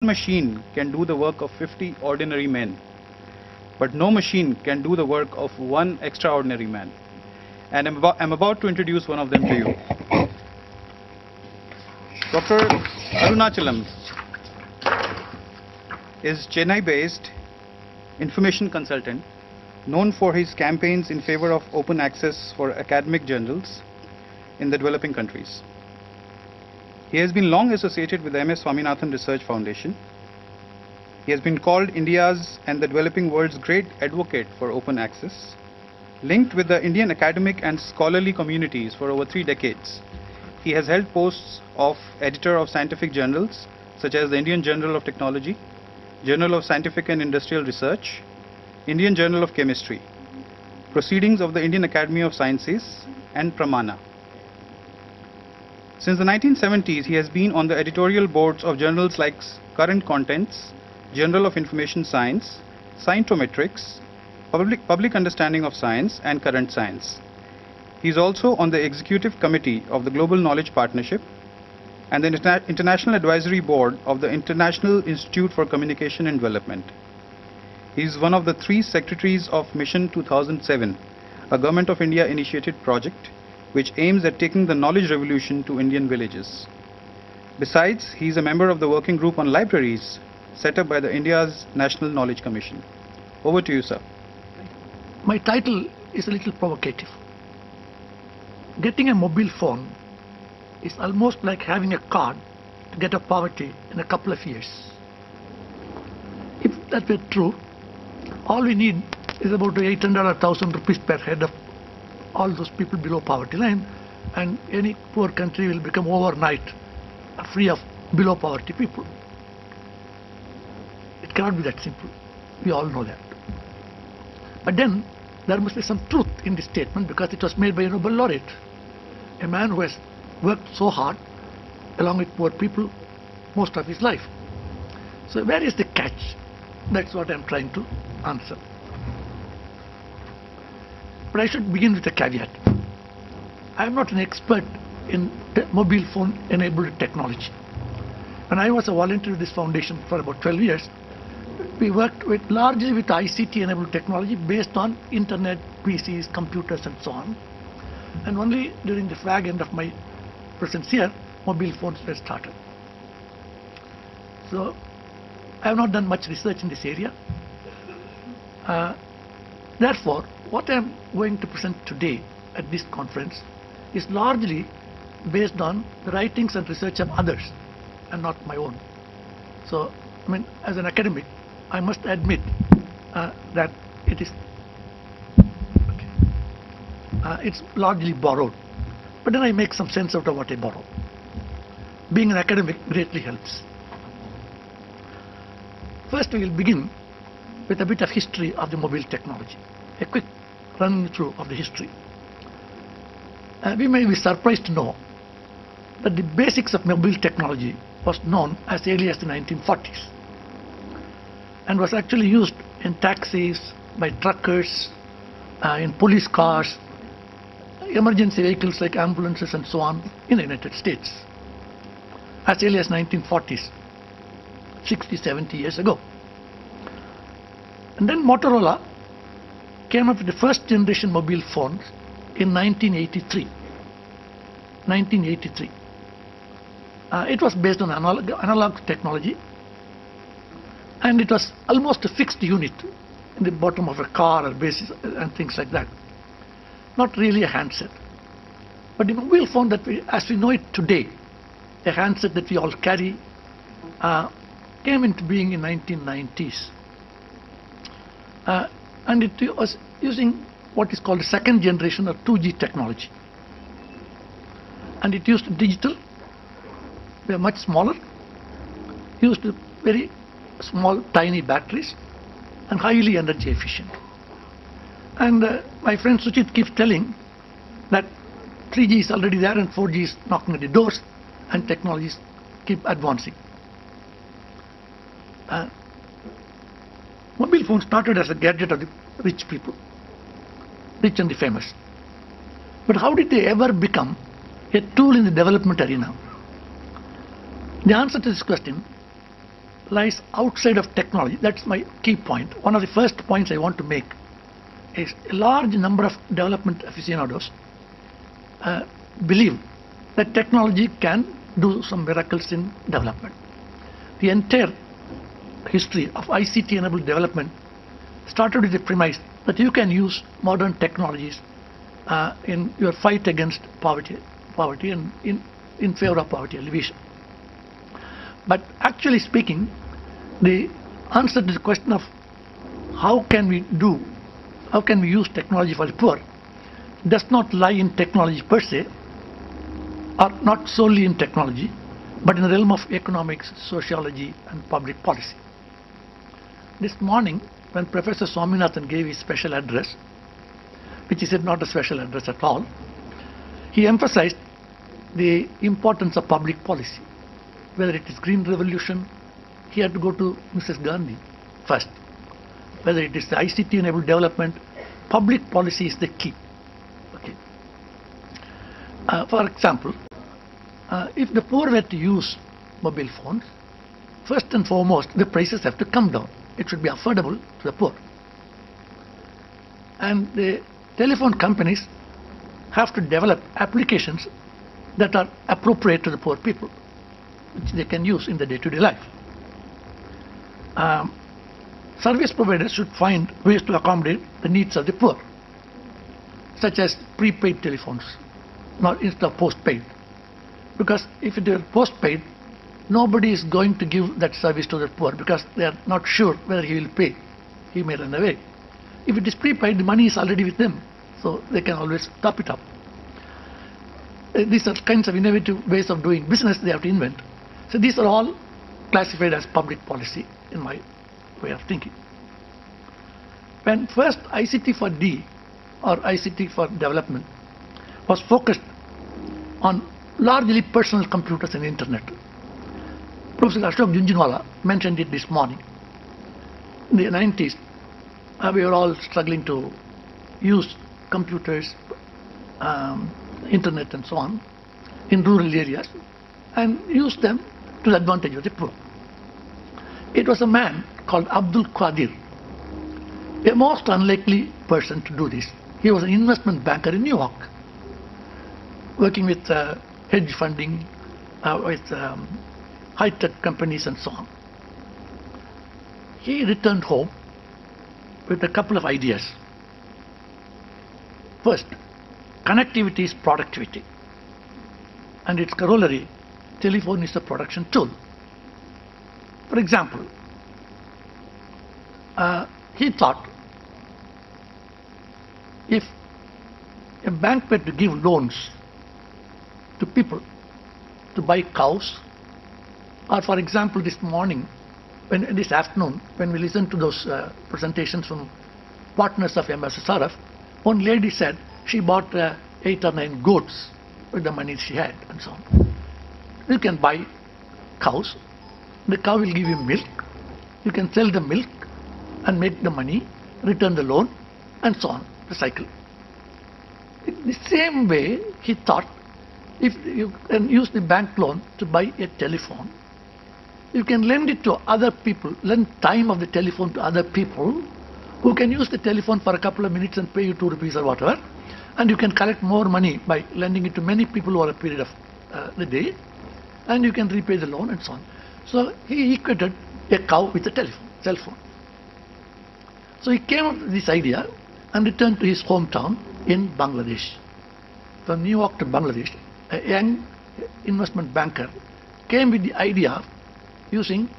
Machine can do the work of 50 ordinary men, but no machine can do the work of one extraordinary man. And I'm about to introduce one of them to you. Dr. Arunachalam is Chennai-based information consultant known for his campaigns in favor of open access for academic journals in the developing countries. He has been long associated with the MS Swaminathan Research Foundation. He has been called India's and the developing world's great advocate for open access, linked with the Indian academic and scholarly communities for over 3 decades. He has held posts of editor of scientific journals such as the Indian Journal of Technology, Journal of Scientific and Industrial Research, Indian Journal of Chemistry, Proceedings of the Indian Academy of Sciences, and Pramana. Since the 1970s, he has been on the editorial boards of journals like Current Contents, Journal of Information Science, Scientometrics, Public Understanding of Science, and Current Science. He is also on the executive committee of the Global Knowledge Partnership and the International Advisory Board of the International Institute for Communication and Development. He is one of the 3 secretaries of Mission 2007, a Government of India initiated project which aims at taking the knowledge revolution to Indian villages. Besides, he is a member of the working group on libraries set up by the India's National Knowledge Commission. Over to you, sir. My title is a little provocative. Getting a mobile phone is almost like having a card to get out of poverty in a couple of years. If that were true, all we need is about 800 or 1,000 rupees per head of all those people below poverty line, and any poor country will become overnight free of below poverty people. It cannot be that simple. We all know that. But then there must be some truth in this statement, because it was made by a Nobel laureate, a man who has worked so hard along with poor people most of his life. So where is the catch? That's what I'm trying to answer. But I should begin with a caveat. I am not an expert in mobile phone enabled technology. When I was a volunteer with this foundation for about 12 years, we worked largely with ICT enabled technology based on internet, PCs, computers, and so on. And only during the fag end of my presence here, mobile phones were started. So I have not done much research in this area. Therefore, what I am going to present today at this conference is largely based on the writings and research of others and not my own. So, I mean, as an academic, I must admit that it is it's largely borrowed. But then I make some sense out of what I borrow. Being an academic greatly helps. First, we will begin with a bit of history of the mobile technology. A quick run through of the history. We may be surprised to know that the basics of mobile technology was known as early as the 1940s and was actually used in taxis, by truckers, in police cars, emergency vehicles like ambulances and so on in the United States as early as 1940s, 60, 70 years ago. And then Motorola came up with the first generation mobile phones in 1983. It was based on analog technology, and it was almost a fixed unit in the bottom of a car or basis and things like that. Not really a handset. But the mobile phone that as we know it today, a handset that we all carry, came into being in 1990s. And it was using what is called the second generation of 2G technology. And it used digital, they were much smaller, used very small tiny batteries and highly energy efficient. And my friend Suchit keeps telling that 3G is already there and 4G is knocking at the doors and technologies keep advancing. Mobile phone started as a gadget of the rich people, rich and the famous. But how did they ever become a tool in the development arena? The answer to this question lies outside of technology. That's my key point. One of the first points I want to make is a large number of development aficionados believe that technology can do some miracles in development. The entire history of ICT-enabled development started with the premise that you can use modern technologies in your fight against poverty and in favor of poverty alleviation. But actually speaking, the answer to the question of how can we use technology for the poor does not lie in technology per se, or not solely in technology, but in the realm of economics, sociology, and public policy. This morning, when Professor Swaminathan gave his special address, which is not a special address at all, he emphasized the importance of public policy. Whether it is Green Revolution, he had to go to Mrs. Gandhi first. Whether it is the ICT-enabled development, public policy is the key. Okay. For example, if the poor were to use mobile phones, first and foremost, the prices have to come down. It should be affordable to the poor. And the telephone companies have to develop applications that are appropriate to the poor people, which they can use in the day-to-day life. Service providers should find ways to accommodate the needs of the poor, such as prepaid telephones, not instead of postpaid. Because if it is postpaid, nobody is going to give that service to the poor because they are not sure whether he will pay. He may run away. If it is prepaid, the money is already with them, so they can always top it up. These are kinds of innovative ways of doing business they have to invent. So these are all classified as public policy in my way of thinking. When first ICT for D or ICT for development was focused on largely personal computers and internet, Professor Ashok Junjunwala mentioned it this morning. In the 90s, we were all struggling to use computers, internet and so on in rural areas and use them to the advantage of the poor. It was a man called Abdul Qadir, a most unlikely person to do this. He was an investment banker in New York, working with hedge funding, with high-tech companies and so on. He returned home with a couple of ideas. First, connectivity is productivity, and its corollary, telephone is a production tool. For example, he thought if a bank were to give loans to people to buy cows, or for example this afternoon when we listened to those presentations from partners of MSSRF, one lady said she bought 8 or 9 goats with the money she had and so on. You can buy cows, the cow will give you milk, you can sell the milk and make the money, return the loan and so on, the cycle. In the same way, he thought if you can use the bank loan to buy a telephone, you can lend it to other people, lend time of the telephone to other people who can use the telephone for a couple of minutes and pay you 2 rupees or whatever, and you can collect more money by lending it to many people over a period of the day, and you can repay the loan and so on. So he equated a cow with a telephone, cell phone. So he came up with this idea and returned to his hometown in Bangladesh. From New York to Bangladesh, a young investment banker came with the idea of using